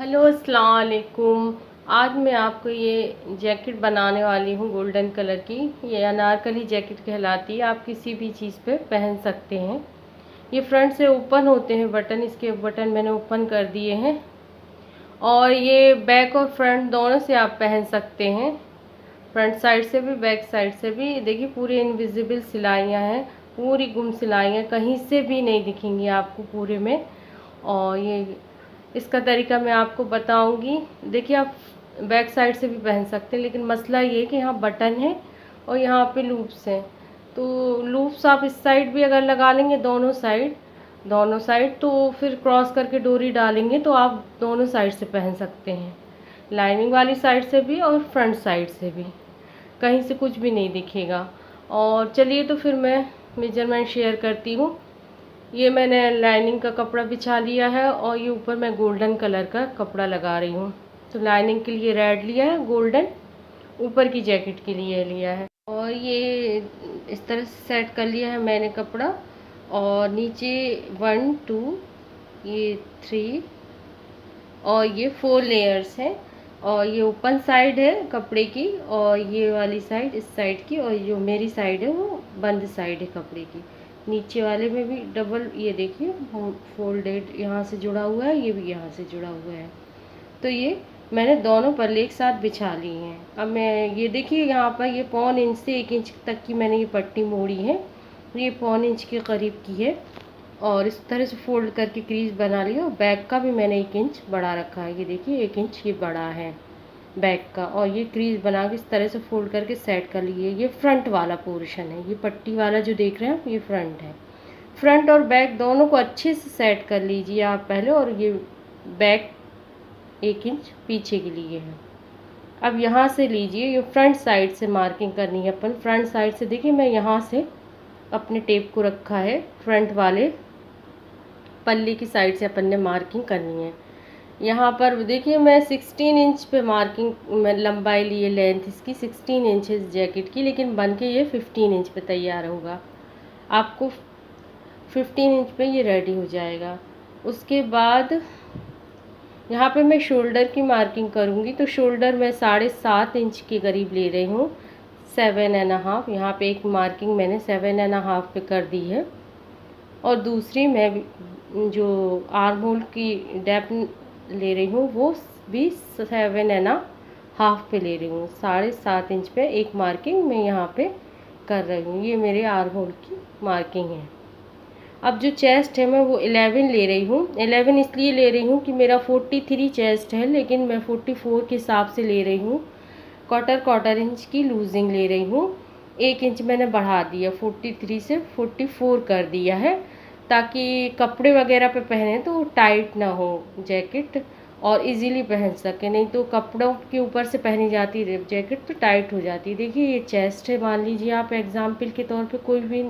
Hello अस्सलाम वालेकुम। आज मैं आपको ये जैकेट बनाने वाली हूँ गोल्डन कलर की। ये अनारकली जैकेट कहलाती है, आप किसी भी चीज़ पे पहन सकते हैं। ये फ्रंट से ओपन होते हैं बटन, इसके बटन मैंने ओपन कर दिए हैं। और ये बैक और फ्रंट दोनों से आप पहन सकते हैं, फ्रंट साइड से भी बैक साइड से भी। देखिए पूरी इनविजिबल सिलाइयाँ हैं, पूरी गुम सिलाइयाँ कहीं से भी नहीं दिखेंगी आपको पूरे में। और ये इसका तरीका मैं आपको बताऊंगी। देखिए आप बैक साइड से भी पहन सकते हैं, लेकिन मसला ये है कि यहाँ बटन है और यहाँ पे लूप्स हैं। तो लूप्स आप इस साइड भी अगर लगा लेंगे, दोनों साइड तो फिर क्रॉस करके डोरी डालेंगे तो आप दोनों साइड से पहन सकते हैं, लाइनिंग वाली साइड से भी और फ्रंट साइड से भी, कहीं से कुछ भी नहीं दिखेगा। और चलिए तो फिर मैं मेजरमेंट शेयर करती हूँ। ये मैंने लाइनिंग का कपड़ा बिछा लिया है और ये ऊपर मैं गोल्डन कलर का कपड़ा लगा रही हूँ। तो लाइनिंग के लिए रेड लिया है, गोल्डन ऊपर की जैकेट के लिए लिया है। और ये इस तरह से सेट कर लिया है मैंने कपड़ा। और नीचे 1 2 ये 3 और ये 4 लेयर्स हैं। और ये ओपन साइड है कपड़े की, और ये वाली साइड इस साइड की, और जो मेरी साइड है वो बंद साइड है कपड़े की। नीचे वाले में भी डबल, ये देखिए फोल्डेड यहाँ से जुड़ा हुआ है, ये भी यहाँ से जुड़ा हुआ है। तो ये मैंने दोनों पल्ले एक साथ बिछा लिए हैं। अब मैं ये देखिए यहाँ पर ये 1.25 इंच से 1 इंच तक की मैंने ये पट्टी मोड़ी है, ये 1.25 इंच के करीब की है। और इस तरह से फोल्ड करके क्रीज बना लिया। और बैक का भी मैंने 1 इंच बढ़ा रखा है, ये देखिए 1 इंच ये बड़ा है बैक का। और ये क्रीज बना के इस तरह से फोल्ड करके सेट कर लिए। ये फ्रंट वाला पोर्शन है, ये पट्टी वाला जो देख रहे हैं आप, ये फ्रंट है। फ्रंट और बैक दोनों को अच्छे से सेट कर लीजिए आप पहले। और ये बैक 1 इंच पीछे के लिए है। अब यहाँ से लीजिए, ये फ्रंट साइड से मार्किंग करनी है अपन। फ्रंट साइड से देखिए मैं यहाँ से अपने टेप को रखा है, फ्रंट वाले पल्ली की साइड से अपन ने मार्किंग करनी है। यहाँ पर देखिए मैं 16 इंच पे मार्किंग में लंबाई ली है, लेंथ इसकी 16 इंच है जैकेट की, लेकिन बन के ये 15 इंच पे तैयार होगा। आपको 15 इंच पे ये रेडी हो जाएगा। उसके बाद यहाँ पे मैं शोल्डर की मार्किंग करूँगी। तो शोल्डर मैं 7.5 इंच के करीब ले रही हूँ, 7.5। यहाँ पे एक मार्किंग मैंने 7.5 पे कर दी है। और दूसरी मैं जो आर्म होल की डेप्थ ले रही हूँ वो भी 7.5 पे ले रही हूँ। 7.5 इंच पे एक मार्किंग मैं यहाँ पे कर रही हूँ। ये मेरे आर्म होल की मार्किंग है। अब जो चेस्ट है मैं वो 11 ले रही हूँ। 11 इसलिए ले रही हूँ कि मेरा 43 चेस्ट है, लेकिन मैं 44 के हिसाब से ले रही हूँ। क्वार्टर इंच की लूजिंग ले रही हूँ। 1 इंच मैंने बढ़ा दिया, 43 से 44 कर दिया है, ताकि कपड़े वगैरह पे पहने तो टाइट ना हो जैकेट और इजीली पहन सके। नहीं तो कपड़ों के ऊपर से पहनी जाती है जैकेट तो टाइट हो जाती है। देखिए ये चेस्ट है, मान लीजिए आप एग्जाम्पल के तौर पे कोई भी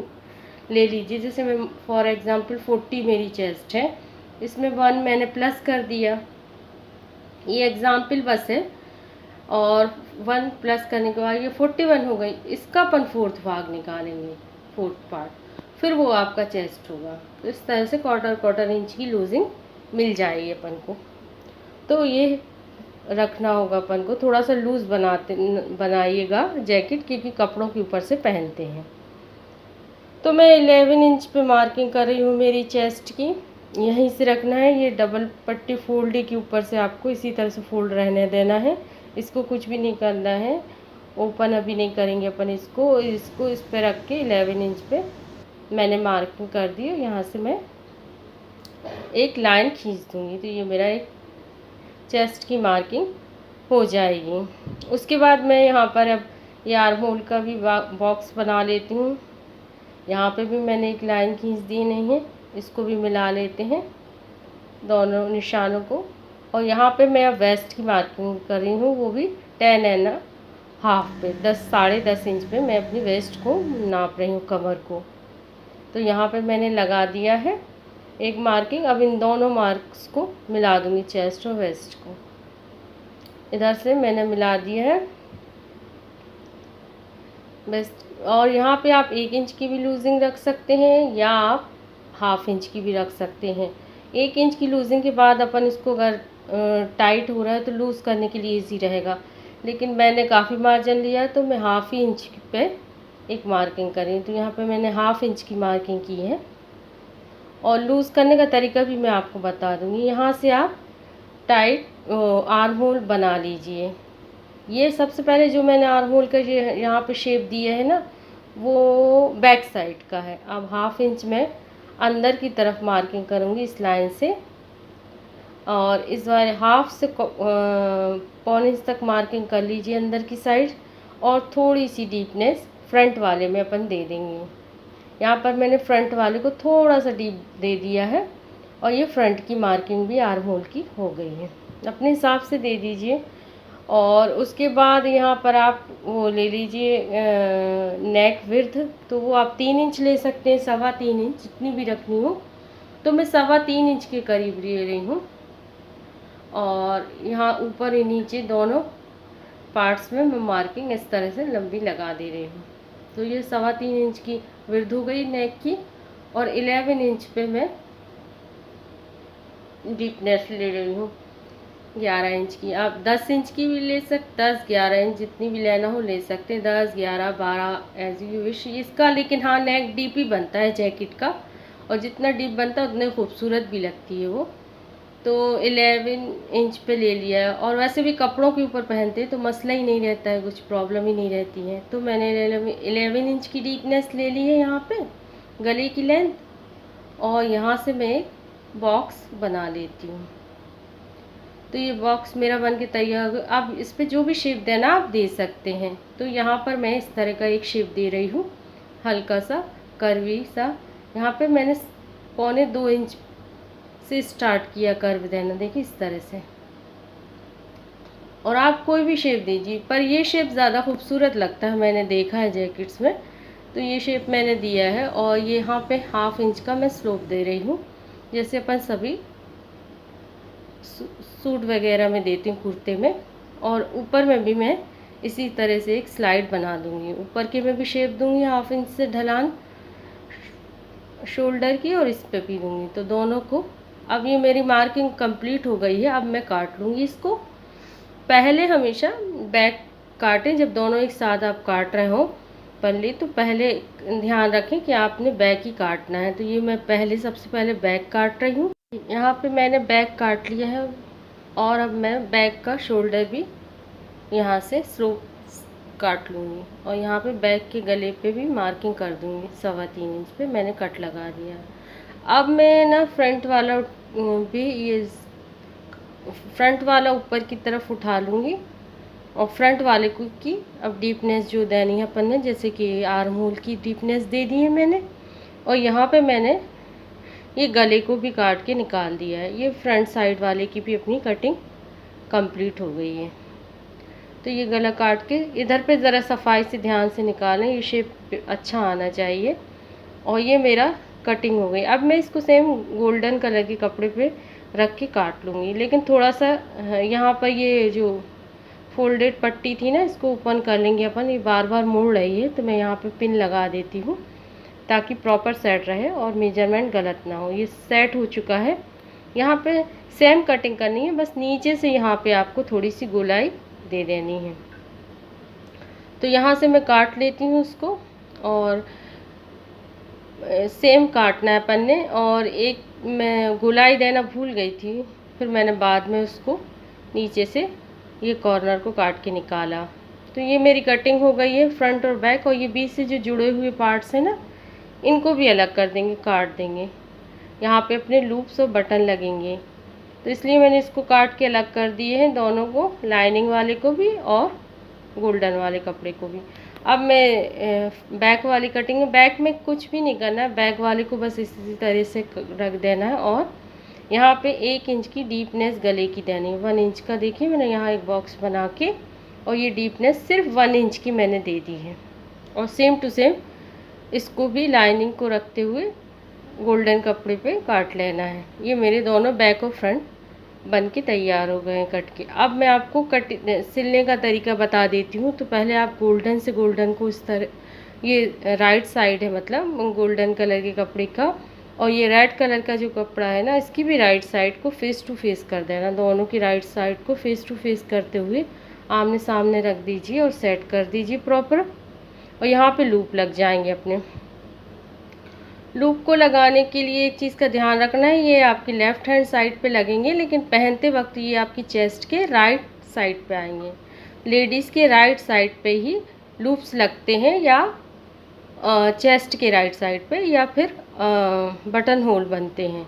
ले लीजिए। जैसे मैं फॉर एग्जांपल 40 मेरी चेस्ट है, इसमें 1 मैंने प्लस कर दिया, ये एग्जांपल बस है। और 1 प्लस करने के बाद ये 41 हो गई। इसका अपन 4th भाग निकालेंगे, 4th पार्ट, फिर वो आपका चेस्ट होगा। तो इस तरह से क्वार्टर इंच की लूजिंग मिल जाएगी अपन को। तो ये रखना होगा अपन को, थोड़ा सा लूज बनाइएगा जैकेट, क्योंकि कपड़ों के ऊपर से पहनते हैं। तो मैं 11 इंच पे मार्किंग कर रही हूँ मेरी चेस्ट की। यहीं से रखना है, ये डबल पट्टी फोल्ड के ऊपर से आपको इसी तरह से फोल्ड रहने देना है। इसको कुछ भी नहीं करना है, ओपन अभी नहीं करेंगे अपन इसको। इस पे रख के 11 इंच पे मैंने मार्किंग कर दी। यहाँ से मैं एक लाइन खींच दूँगी तो ये मेरा एक चेस्ट की मार्किंग हो जाएगी। उसके बाद मैं यहाँ पर अब ये आर्म होल का भी बॉक्स बना लेती हूँ। यहाँ पे भी मैंने एक लाइन खींच दी नहीं है, इसको भी मिला लेते हैं दोनों निशानों को। और यहाँ पे मैं अब वेस्ट की मार्किंग कर रही हूँ, वो भी 10.5 पे, 10.5 इंच पे मैं अपनी वेस्ट को नाप रही हूँ, कमर को। तो यहाँ पे मैंने लगा दिया है एक मार्किंग। अब इन दोनों मार्क्स को मिला दूँगी, चेस्ट और वेस्ट को। इधर से मैंने मिला दिया है वेस्ट। और यहाँ पे आप 1 इंच की भी लूजिंग रख सकते हैं या आप 1/2 इंच की भी रख सकते हैं। 1 इंच की लूजिंग के बाद अपन इसको अगर टाइट हो रहा है तो लूज़ करने के लिए इजी रहेगा। लेकिन मैंने काफ़ी मार्जिन लिया तो मैं हाफ़ ही इंच पे एक मार्किंग करी, तो यहाँ पे मैंने हाफ़ इंच की मार्किंग की है। और लूज़ करने का तरीका भी मैं आपको बता दूँगी। यहाँ से आप टाइट आर्म होल बना लीजिए। ये सबसे पहले जो मैंने आर्म होल का ये यहाँ पे शेप दिया है ना, वो बैक साइड का है। अब हाफ़ इंच में अंदर की तरफ मार्किंग करूँगी इस लाइन से, और इस बार हाफ से पौन इंच तक मार्किंग कर लीजिए अंदर की साइड, और थोड़ी सी डीपनेस फ्रंट वाले में अपन दे देंगे। यहाँ पर मैंने फ्रंट वाले को थोड़ा सा डीप दे दिया है, और ये फ्रंट की मार्किंग भी आर्म होल की हो गई है। अपने हिसाब से दे दीजिए। और उसके बाद यहाँ पर आप वो ले लीजिए नेक विड्थ, तो वो आप 3 इंच ले सकते हैं, 3.25 इंच जितनी भी रखनी हो। तो मैं 3.25 इंच के करीब ले रही हूँ। और यहाँ ऊपर और नीचे दोनों पार्ट्स में मैं मार्किंग इस तरह से लंबी लगा दे रही हूँ। तो ये 3.25 इंच की विड्थ हो गई नेक की, और 11 इंच पे मैं डीपनेस ले रही हूँ 11 इंच की। आप 10 इंच की भी ले सकते, 10-11 इंच जितनी भी लेना हो ले सकते हैं, 10, 11, 12 एज यू विश इसका। लेकिन हाँ, नेक डीप ही बनता है जैकेट का, और जितना डीप बनता है उतने खूबसूरत भी लगती है वो। तो 11 इंच पे ले लिया है। और वैसे भी कपड़ों के ऊपर पहनते हैं तो मसला ही नहीं रहता है, कुछ प्रॉब्लम ही नहीं रहती है। तो मैंने 11 इंच की डीपनेस ले ली है यहाँ पे गले की लेंथ, और यहाँ से मैं एक बॉक्स बना लेती हूँ। तो ये बॉक्स मेरा बन के तैयार हो गया। आप इस पर जो भी शेप देना आप दे सकते हैं। तो यहाँ पर मैं इस तरह का एक शेप दे रही हूँ, हल्का सा कर्वी सा। यहाँ पे मैंने 1.25 इंच से स्टार्ट किया कर्व देना, देखिए इस तरह से। और आप कोई भी शेप दीजिए, पर ये शेप ज़्यादा खूबसूरत लगता है, मैंने देखा है जैकेट्स में। तो ये शेप मैंने दिया है, और ये यहाँ पे 1/2 इंच का मैं स्लोप दे रही हूँ, जैसे अपन सभी सूट वगैरह में देती हूँ, कुर्ते में। और ऊपर में भी मैं इसी तरह से एक स्लाइड बना दूँगी, ऊपर के में भी शेप दूँगी 1/2 इंच से ढलान शोल्डर की, और इस पे भी दूँगी। तो दोनों को, अब ये मेरी मार्किंग कंप्लीट हो गई है। अब मैं काट लूँगी इसको। पहले हमेशा बैक काटें, जब दोनों एक साथ आप काट रहे हो पल्ली, तो पहले ध्यान रखें कि आपने बैक ही काटना है। तो ये मैं पहले सबसे पहले बैक काट रही हूँ। यहाँ पे मैंने बैक काट लिया है, और अब मैं बैक का शोल्डर भी यहाँ से स्लोप काट लूँगी, और यहाँ पे बैक के गले पे भी मार्किंग कर दूँगी। 3.25 इंच पे मैंने कट लगा दिया। अब मैं ना फ्रंट वाला भी, ये फ्रंट वाला ऊपर की तरफ उठा लूँगी, और फ्रंट वाले को की अब डीपनेस जो देनी है अपन ने, जैसे कि आर्म होल की डीपनेस दे दी है मैंने। और यहाँ पे मैंने ये गले को भी काट के निकाल दिया है। ये फ्रंट साइड वाले की भी अपनी कटिंग कंप्लीट हो गई है। तो ये गला काट के इधर पे ज़रा सफाई से ध्यान से निकालें, ये शेप अच्छा आना चाहिए। और ये मेरा कटिंग हो गई। अब मैं इसको सेम गोल्डन कलर के कपड़े पे रख के काट लूँगी। लेकिन थोड़ा सा यहाँ पर ये जो फोल्डेड पट्टी थी ना, इसको ओपन कर लेंगे अपन। ये बार बार मुड़ रही है, तो मैं यहाँ पे पिन लगा देती हूँ ताकि प्रॉपर सेट रहे और मेजरमेंट गलत ना हो। ये सेट हो चुका है। यहाँ पे सेम कटिंग करनी है, बस नीचे से यहाँ पे आपको थोड़ी सी गोलाई दे देनी है। तो यहाँ से मैं काट लेती हूँ उसको, और सेम काटना है अपन ने। और एक मैं गोलाई देना भूल गई थी, फिर मैंने बाद में उसको नीचे से ये कॉर्नर को काट के निकाला। तो ये मेरी कटिंग हो गई है फ्रंट और बैक। और ये बीच से जो जुड़े हुए पार्ट्स हैं ना, इनको भी अलग कर देंगे, काट देंगे। यहाँ पे अपने लूप्स और बटन लगेंगे, तो इसलिए मैंने इसको काट के अलग कर दिए हैं, दोनों को, लाइनिंग वाले को भी और गोल्डन वाले कपड़े को भी। अब मैं बैक वाली कटिंग, बैक में कुछ भी नहीं करना है, बैक वाले को बस इसी तरह से रख देना है। और यहाँ पे 1 इंच की डीपनेस गले की देनी है, 1 इंच का। देखिए मैंने यहाँ एक बॉक्स बना के, और ये डीपनेस सिर्फ 1 इंच की मैंने दे दी है। और सेम टू सेम इसको भी लाइनिंग को रखते हुए गोल्डन कपड़े पे काट लेना है। ये मेरे दोनों बैक और फ्रंट बन के तैयार हो गए हैं कट के। अब मैं आपको सिलने का तरीका बता देती हूँ। तो पहले आप गोल्डन से गोल्डन को इस तरह, ये राइट साइड है मतलब गोल्डन कलर के कपड़े का, और ये रेड कलर का जो कपड़ा है ना, इसकी भी राइट साइड को फेस टू फेस कर देना। दोनों की राइट साइड को फेस टू फेस करते हुए आमने सामने रख दीजिए और सेट कर दीजिए प्रॉपर। और यहाँ पे लूप लग जाएंगे अपने। लूप को लगाने के लिए एक चीज़ का ध्यान रखना है, ये आपकी लेफ़्ट हैंड साइड पे लगेंगे, लेकिन पहनते वक्त ये आपकी चेस्ट के राइट साइड पे आएंगे। लेडीज़ के राइट साइड पे ही लूप्स लगते हैं, या चेस्ट के राइट साइड पे, या फिर बटन होल बनते हैं।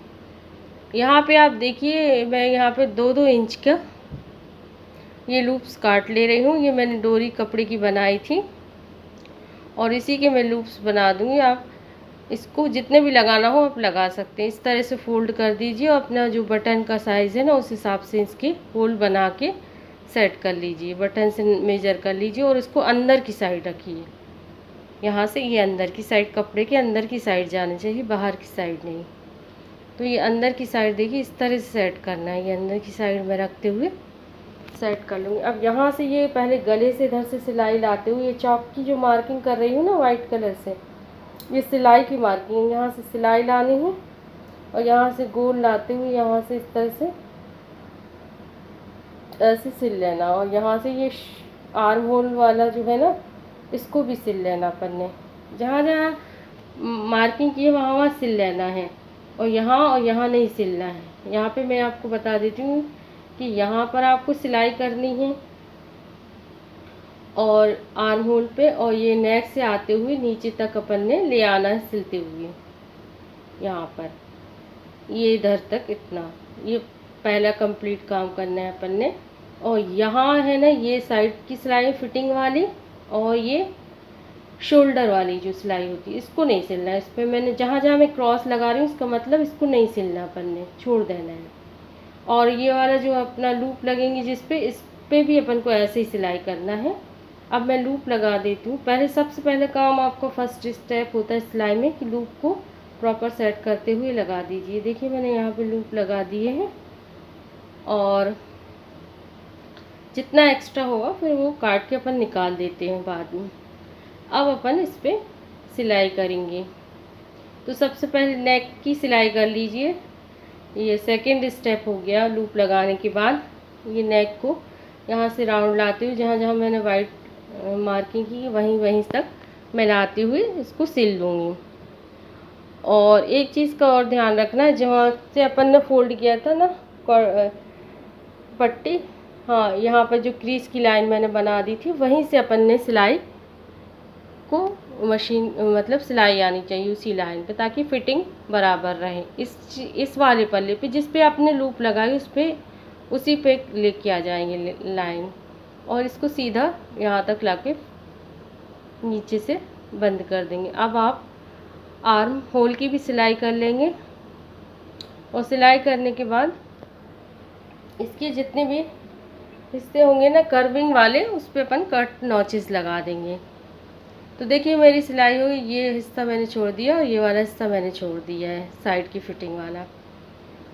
यहाँ पे आप देखिए, मैं यहाँ पे 2-2 इंच का ये लूप्स काट ले रही हूँ। ये मैंने डोरी कपड़े की बनाई थी और इसी के मैं लूप्स बना दूँगी। आप इसको जितने भी लगाना हो आप लगा सकते हैं। इस तरह से फोल्ड कर दीजिए और अपना जो बटन का साइज़ है ना, उस हिसाब से इसके होल बना के सेट कर लीजिए। बटन से मेजर कर लीजिए और इसको अंदर की साइड रखिए। यहाँ से ये अंदर की साइड, कपड़े के अंदर की साइड जानी चाहिए, बाहर की साइड नहीं। तो ये अंदर की साइड देखिए, इस तरह से सेट करना है। ये अंदर की साइड में रखते हुए सेट कर लूँगी। अब यहाँ से ये पहले गले से इधर से सिलाई लाते हुए, ये चौक की जो मार्किंग कर रही हूँ ना वाइट कलर से, ये सिलाई की मार्किंग, यहाँ से सिलाई लानी है और यहाँ से गोल लाते हुए यहाँ से इस तरह से ऐसे सिल लेना। और यहाँ से ये आर्म होल वाला जो है ना, इसको भी सिल लेना अपन ने। जहाँ जहाँ मार्किंग की है वहाँ वहाँ सिल लेना है, और यहाँ नहीं सिलना है। यहाँ पे मैं आपको बता देती हूँ कि यहाँ पर आपको सिलाई करनी है और आर्म होल पे, और ये नेक से आते हुए नीचे तक अपन ने ले आना है सिलते हुए। यहाँ पर ये इधर तक इतना, ये पहला कंप्लीट काम करना है अपन ने। और यहाँ है ना, ये साइड की सिलाई फिटिंग वाली, और ये शोल्डर वाली जो सिलाई होती है, इसको नहीं सिलना है। इस पर मैंने जहाँ जहाँ मैं क्रॉस लगा रही हूँ, इसका मतलब इसको नहीं सिलना अपन ने, छोड़ देना है। और ये वाला जो अपना लूप लगेंगे जिस पे, इस पे भी अपन को ऐसे ही सिलाई करना है। अब मैं लूप लगा देती हूँ। पहले सबसे पहले काम आपको फर्स्ट स्टेप होता है सिलाई में कि लूप को प्रॉपर सेट करते हुए लगा दीजिए। देखिए मैंने यहाँ पे लूप लगा दिए हैं, और जितना एक्स्ट्रा होगा फिर वो काट के अपन निकाल देते हैं बाद में। अब अपन इस पर सिलाई करेंगे। तो सबसे पहले नेक की सिलाई कर लीजिए। ये सेकंड स्टेप हो गया लूप लगाने के बाद। ये नेक को यहाँ से राउंड लाते हुए, जहाँ जहाँ मैंने वाइट मार्किंग की वहीं तक मैं लाते हुए इसको सिल लूँगी। और एक चीज़ का और ध्यान रखना है, जहाँ से अपन ने फोल्ड किया था ना पट्टी, हाँ, यहाँ पर जो क्रीज की लाइन मैंने बना दी थी, वहीं से अपन ने सिलाई को मशीन मतलब सिलाई आनी चाहिए उसी लाइन पे, ताकि फिटिंग बराबर रहे। इस वाले पल्ले पे जिस पे आपने लूप लगाई उस पे, उसी पे लेके आ जाएंगे लाइन, और इसको सीधा यहाँ तक लाके नीचे से बंद कर देंगे। अब आप आर्म होल की भी सिलाई कर लेंगे, और सिलाई करने के बाद इसके जितने भी हिस्से होंगे ना कर्विंग वाले, उस पे अपन कट नॉचेस लगा देंगे। तो देखिए मेरी सिलाई हुई, ये हिस्सा मैंने छोड़ दिया और ये वाला हिस्सा मैंने छोड़ दिया है साइड की फिटिंग वाला।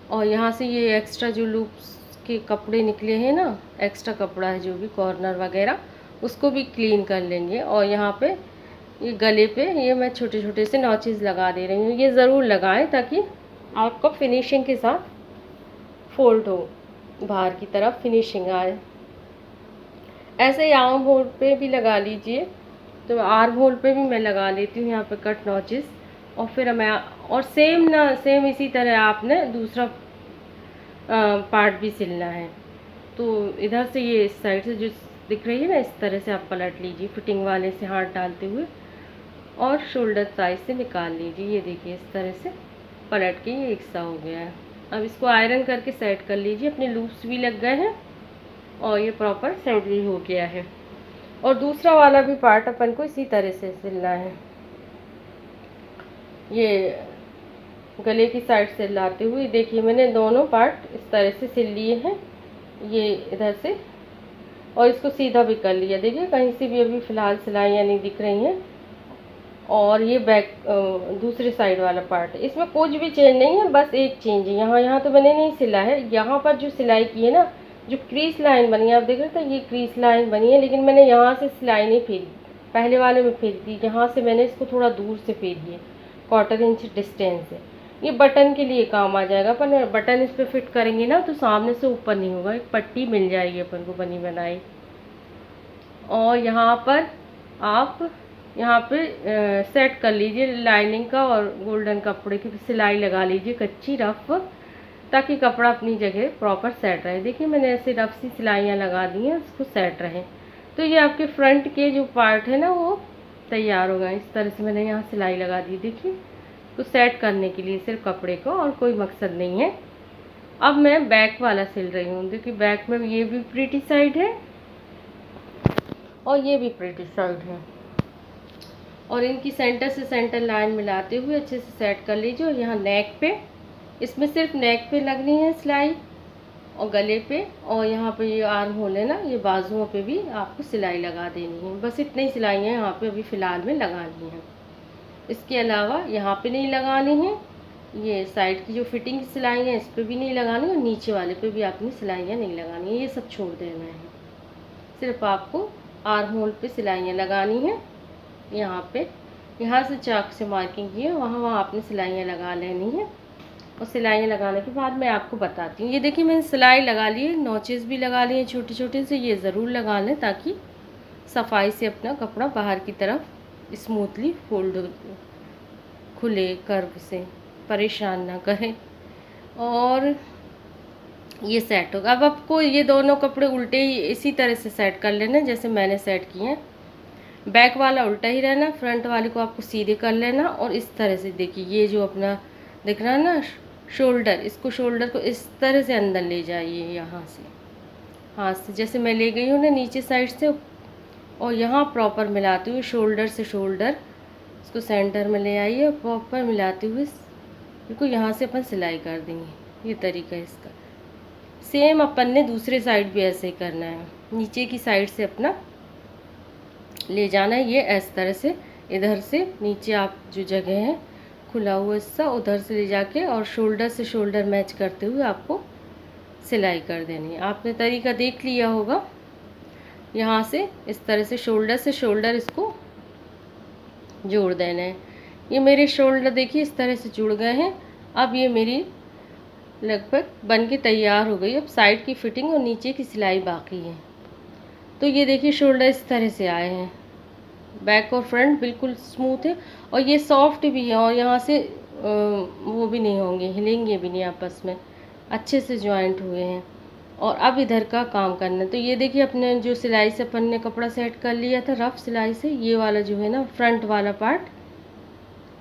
और यहाँ से ये एक्स्ट्रा जो लूप्स के कपड़े निकले हैं ना, एक्स्ट्रा कपड़ा है जो भी कॉर्नर वगैरह, उसको भी क्लीन कर लेंगे। और यहाँ पे ये गले पे ये मैं छोटे छोटे से नॉचेस लगा दे रही हूँ। ये ज़रूर लगाएं ताकि आपका फिनिशिंग के साथ फोल्ड हो, बाहर की तरफ फिनिशिंग आए। ऐसे ही आर्म होल पे भी लगा लीजिए। तो आर्म होल पे भी मैं लगा लेती हूँ यहाँ पे कट नॉचेस, और फिर मैं, और सेम इसी तरह आपने दूसरा पार्ट भी सिलना है। तो इधर से ये इस साइड से जो दिख रही है ना, इस तरह से आप पलट लीजिए फिटिंग वाले से हाथ डालते हुए, और शोल्डर साइज से निकाल लीजिए। ये देखिए इस तरह से पलट के ये एक सा हो गया है। अब इसको आयरन करके सेट कर लीजिए। अपने लूप्स भी लग गए हैं और ये प्रॉपर सेट भी हो गया है। और दूसरा वाला भी पार्ट अपन को इसी तरह से सिलना है। ये गले की साइड से लाते हुए देखिए मैंने दोनों पार्ट इस तरह से सिल लिए हैं, ये इधर से, और इसको सीधा भी कर लिया। देखिए कहीं से भी अभी फ़िलहाल सिलाइयाँ नहीं दिख रही हैं। और ये बैक दूसरे साइड वाला पार्ट है, इसमें कुछ भी चेंज नहीं है, बस एक चेंज है। यहाँ तो मैंने नहीं सिला है। यहाँ पर जो सिलाई की है ना, जो क्रीज लाइन बनी है, आप देख रहे थे ये क्रीज लाइन बनी है, लेकिन मैंने यहाँ से सिलाई नहीं फेरी, पहले वाले में फेरी थी। यहाँ से मैंने इसको थोड़ा दूर से फेरी है, 1/4 इंच डिस्टेंस है। ये बटन के लिए काम आ जाएगा, पर बटन इस पर फिट करेंगे ना तो सामने से ऊपर नहीं होगा, एक पट्टी मिल जाएगी अपन को बनी बनाई। और यहाँ पर आप यहाँ पे सेट कर लीजिए लाइनिंग का और गोल्डन कपड़े की सिलाई लगा लीजिए कच्ची रफ, ताकि कपड़ा अपनी जगह प्रॉपर सेट रहे। देखिए मैंने ऐसे रफ सी सिलाइयाँ लगा दी हैं, उसको सेट रहे। तो ये आपके फ्रंट के जो पार्ट है ना वो तैयार होगा। इस तरह से मैंने यहाँ सिलाई लगा दी, देखिए, तो सेट करने के लिए सिर्फ कपड़े को, और कोई मकसद नहीं है। अब मैं बैक वाला सिल रही हूँ। देखिए बैक में ये भी प्रीटी साइड है और ये भी प्रीटी साइड है, और इनकी सेंटर से सेंटर लाइन मिलाते हुए अच्छे से सेट कर लीजिए। और यहाँ नेक पे, इसमें सिर्फ नेक पे लगनी है सिलाई, और गले पे, और यहाँ पे ये आर्म होल है ना, ये बाजुओं पे भी आपको सिलाई लगा देनी है। बस इतनी ही सिलाइयाँ यहाँ पे अभी फ़िलहाल में लगानी है। इसके अलावा यहाँ पे नहीं लगानी है। ये साइड की जो फिटिंग की सिलाई है इस पर भी नहीं लगानी, और नीचे वाले पे भी आपने सिलाइयाँ नहीं लगानी है, ये सब छोड़ देना है। सिर्फ आपको आर्म होल पे सिलाइयाँ लगानी है। यहाँ पे, यहाँ से चाक से मार्किंग की है, वहाँ आपने सिलाइयाँ लगा लेनी है। और सिलाइयाँ लगाने के बाद मैं आपको बताती हूँ। ये देखिए मैंने सिलाई लगा ली है, नोचेस भी लगा लिए छोटे छोटे से, ये ज़रूर लगा लें ताकि सफाई से अपना कपड़ा बाहर की तरफ स्मूथली फोल्ड खुले, कर्व से परेशान ना करें। और ये सेट होगा। अब आपको ये दोनों कपड़े उल्टे ही इसी तरह से सेट कर लेना जैसे मैंने सेट किए हैं। बैक वाला उल्टा ही रहना, फ्रंट वाले को आपको सीधे कर लेना। और इस तरह से देखिए ये जो अपना दिख रहा है ना शोल्डर, इसको शोल्डर को इस तरह से अंदर ले जाइए, यहाँ से हाथ से जैसे मैं ले गई हूँ ना नीचे साइड से, और यहाँ प्रॉपर मिलाते हुए शोल्डर से शोल्डर इसको सेंटर में ले आइए, और प्रॉपर मिलाते हुए बिल्कुल यहाँ से अपन सिलाई कर देंगे। ये तरीका है इसका। सेम अपन ने दूसरे साइड भी ऐसे ही करना है, नीचे की साइड से अपना ले जाना है। ये इस तरह से इधर से नीचे आप जो जगह है खुला हुआ हिस्सा उधर से ले जाके और शोल्डर से शोल्डर मैच करते हुए आपको सिलाई कर देनी है। आपने तरीका देख लिया होगा। यहाँ से इस तरह से शोल्डर इसको जोड़ देना है। ये मेरे शोल्डर देखिए इस तरह से जुड़ गए हैं। अब ये मेरी लगभग बन के तैयार हो गई। अब साइड की फिटिंग और नीचे की सिलाई बाकी है। तो ये देखिए शोल्डर इस तरह से आए हैं, बैक और फ्रंट बिल्कुल स्मूथ है, और ये सॉफ्ट भी है, और यहाँ से वो भी नहीं होंगे, हिलेंगे भी नहीं आपस में, अच्छे से जॉइंट हुए हैं। और अब इधर का काम करना है। तो ये देखिए अपने जो सिलाई से अपन ने कपड़ा सेट कर लिया था रफ सिलाई से, ये वाला जो है ना फ्रंट वाला पार्ट,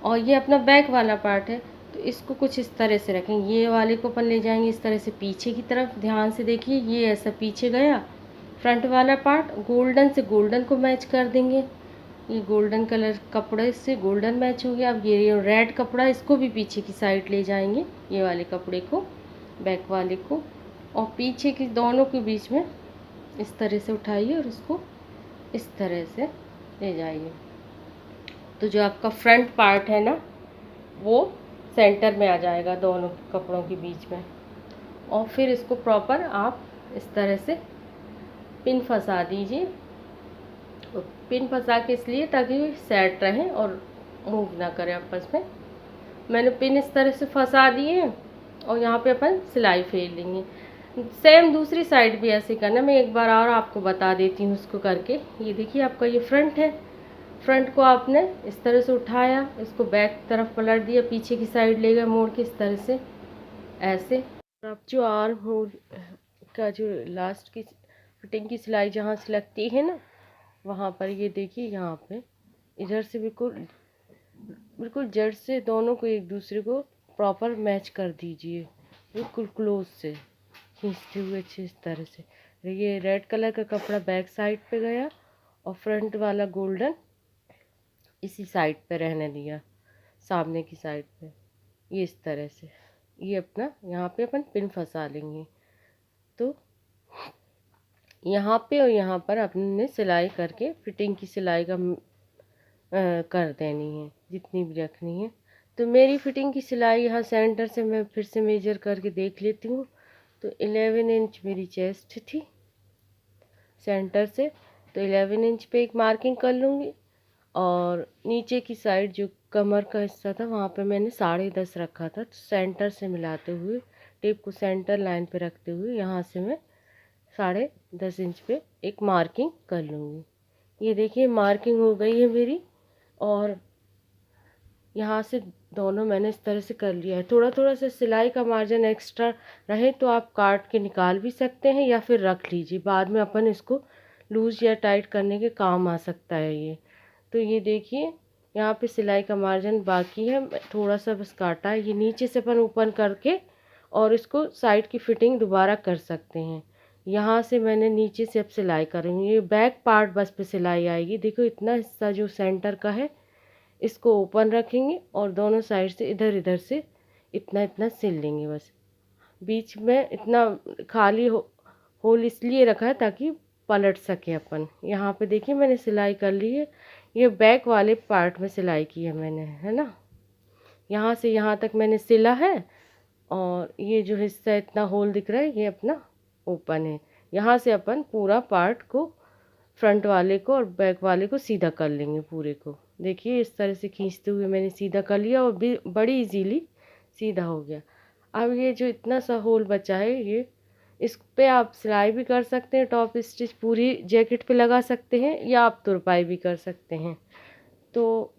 और ये अपना बैक वाला पार्ट है। तो इसको कुछ इस तरह से रखेंगे, ये वाले को अपन ले जाएंगे इस तरह से पीछे की तरफ। ध्यान से देखिए ये ऐसा पीछे गया फ्रंट वाला पार्ट, गोल्डन से गोल्डन को मैच कर देंगे। ये गोल्डन कलर कपड़े से गोल्डन मैच हो गया। अब ये रेड कपड़ा, इसको भी पीछे की साइड ले जाएंगे, ये वाले कपड़े को, बैक वाले को, और पीछे की दोनों के बीच में इस तरह से उठाइए और इसको इस तरह से ले जाइए। तो जो आपका फ्रंट पार्ट है ना वो सेंटर में आ जाएगा दोनों कपड़ों के बीच में। और फिर इसको प्रॉपर आप इस तरह से पिन फंसा दीजिए। पिन फंसा के इसलिए ताकि सेट रहे और मूव ना करे आपस में। मैंने पिन इस तरह से फंसा दिए हैं, और यहाँ पे अपन सिलाई फेर लेंगे। सेम दूसरी साइड भी ऐसे करना। मैं एक बार और आपको बता देती हूँ उसको करके। ये देखिए आपका ये फ्रंट है, फ्रंट को आपने इस तरह से उठाया, इसको बैक तरफ पलट दिया, पीछे की साइड ले गए मोड़ के इस तरह से ऐसे। आप जो आर्म होल का जो लास्ट की फिटिंग की सिलाई जहाँ से लगती है ना वहाँ पर ये देखिए यहाँ पे इधर से बिल्कुल बिल्कुल जड़ से दोनों को एक दूसरे को प्रॉपर मैच कर दीजिए, बिल्कुल क्लोज से खींचते हुए अच्छे इस तरह से। ये रेड कलर का कपड़ा बैक साइड पे गया और फ्रंट वाला गोल्डन इसी साइड पे रहने दिया, सामने की साइड पे। ये इस तरह से ये अपना यहाँ पे अपन पिन फंसा लेंगे। तो यहाँ पे और यहाँ पर अपने सिलाई करके फिटिंग की सिलाई का कर देनी है जितनी भी रखनी है। तो मेरी फिटिंग की सिलाई यहाँ सेंटर से मैं फिर से मेजर करके देख लेती हूँ। तो 11 इंच मेरी चेस्ट थी सेंटर से, तो 11 इंच पे एक मार्किंग कर लूँगी, और नीचे की साइड जो कमर का हिस्सा था वहाँ पे मैंने 10.5 रखा था। तो सेंटर से मिलाते हुए टेप को सेंटर लाइन पे रखते हुए यहाँ से मैं 10.5 इंच पे एक मार्किंग कर लूँगी। ये देखिए मार्किंग हो गई है मेरी, और यहाँ से दोनों मैंने इस तरह से कर लिया है। थोड़ा थोड़ा सा सिलाई का मार्जिन एक्स्ट्रा रहे तो आप काट के निकाल भी सकते हैं या फिर रख लीजिए, बाद में अपन इसको लूज़ या टाइट करने के काम आ सकता है ये। तो ये देखिए यहाँ पे सिलाई का मार्जिन बाकी है, थोड़ा सा बस काटा है। ये नीचे से अपन ओपन करके और इसको साइड की फिटिंग दोबारा कर सकते हैं। यहाँ से मैंने नीचे से अब सिलाई करूँगी, ये बैक पार्ट बस पे सिलाई आएगी। देखो इतना हिस्सा जो सेंटर का है इसको ओपन रखेंगे और दोनों साइड से इधर इधर से इतना इतना सिल लेंगे। बस बीच में इतना खाली होल इसलिए रखा है ताकि पलट सके अपन। यहाँ पे देखिए मैंने सिलाई कर ली है, ये बैक वाले पार्ट में सिलाई की है मैंने, है ना। यहाँ से यहाँ तक मैंने सिला है, और ये जो हिस्सा इतना होल दिख रहा है ये अपना ओपन है। यहाँ से अपन पूरा पार्ट को, फ्रंट वाले को और बैक वाले को सीधा कर लेंगे पूरे को। देखिए इस तरह से खींचते हुए मैंने सीधा कर लिया और बड़ी इजीली सीधा हो गया। अब ये जो इतना सा होल बचा है ये, इस पे आप सिलाई भी कर सकते हैं, टॉप स्टिच पूरी जैकेट पे लगा सकते हैं या आप तुरपाई भी कर सकते हैं। तो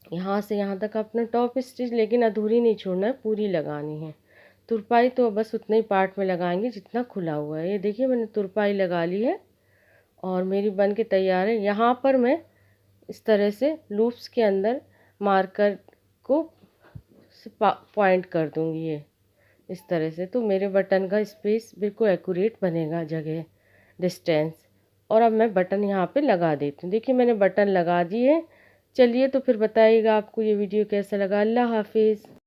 यहाँ से यहाँ तक अपना टॉप स्टिच लेकिन अधूरी नहीं छोड़ना है, पूरी लगानी है। तुरपाई तो बस उतने ही पार्ट में लगाएंगे जितना खुला हुआ है। ये देखिए मैंने तुरपाई लगा ली है और मेरी बन के तैयार है। यहाँ पर मैं इस तरह से लूप्स के अंदर मार्कर को पॉइंट कर दूँगी ये इस तरह से, तो मेरे बटन का स्पेस बिल्कुल एक्यूरेट बनेगा, जगह डिस्टेंस। और अब मैं बटन यहाँ पे लगा देती हूँ। देखिए मैंने बटन लगा दिए। चलिए तो फिर बताइएगा आपको ये वीडियो कैसा लगा। अल्लाह हाफिज़।